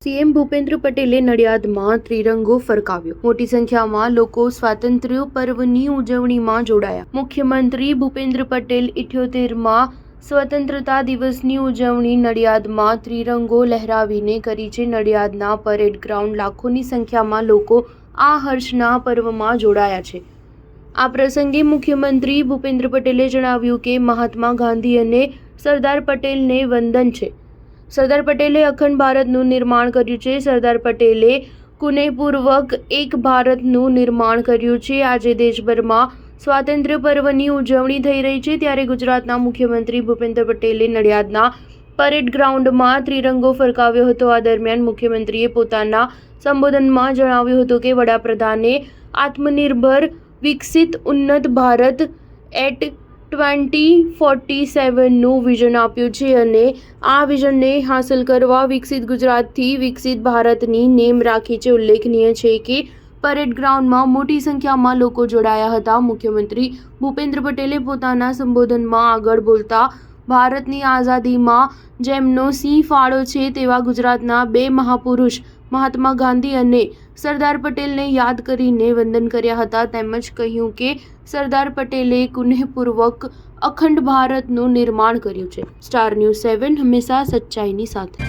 CM Bhupendra પટેલે નડિયાદમાં ત્રિરંગો ફરકાવ્યો. મોટી સંખ્યામાં લોકો સ્વાતંત્ર્ય પર્વની ઉજવણીમાં જોડાયા. મુખ્યમંત્રી ભૂપેન્દ્ર પટેલ 78માં સ્વતંત્રતા દિવસની ઉજવણી નડિયાદમાં ત્રિરંગો લહેરાવીને કરી છે. નડિયાદના પરેડ ગ્રાઉન્ડ લાખોની સંખ્યામાં લોકો આ હર્ષના પર્વમાં જોડાયા છે. આ પ્રસંગે મુખ્યમંત્રી ભૂપેન્દ્ર પટેલે જણાવ્યું કે મહાત્મા ગાંધી અને સરદાર પટેલને વંદન છે. સરદાર પટેલે અખંડ ભારતનું નિર્માણ કર્યું છે. સરદાર પટેલે કુનેહપૂર્વક એક ભારતનું નિર્માણ કર્યું છે. આજે દેશભરમાં સ્વાતંત્ર્ય પર્વની ઉજવણી થઈ રહી છે, ત્યારે ગુજરાતના મુખ્યમંત્રી ભૂપેન્દ્ર પટેલે નડિયાદના પરેડ ગ્રાઉન્ડમાં ત્રિરંગો ફરકાવ્યો હતો. આ દરમિયાન મુખ્યમંત્રીએ પોતાના સંબોધનમાં જણાવ્યું હતું કે વડાપ્રધાને આત્મનિર્ભર વિકસિત ઉન્નત ભારત એટ 2047નું વિઝન આપ્યું છે અને આ વિઝનને હાંસલ કરવા વિકસિત ગુજરાતથી વિકસિત ભારતની નેમ રાખી છે. ઉલ્લેખનીય છે કે પરેડ ગ્રાઉન્ડમાં મોટી સંખ્યામાં લોકો જોડાયા હતા. મુખ્યમંત્રી ભૂપેન્દ્ર પટેલે પોતાના સંબોધનમાં આગળ બોલતા ભારતની આઝાદીમાં જેમનો સિંહ ફાળો છે તેવા ગુજરાતના બે મહાપુરુષ મહાત્મા ગાંધી અને સરદાર પટેલને યાદ કરીને વંદન કર્યા હતા. તેમજ કહ્યું કે સરદાર પટેલે કુનેહપૂર્વક અખંડ ભારતનું નિર્માણ કર્યું છે. સ્ટાર ન્યૂઝ 7 હંમેશા સચ્ચાઈની સાથે.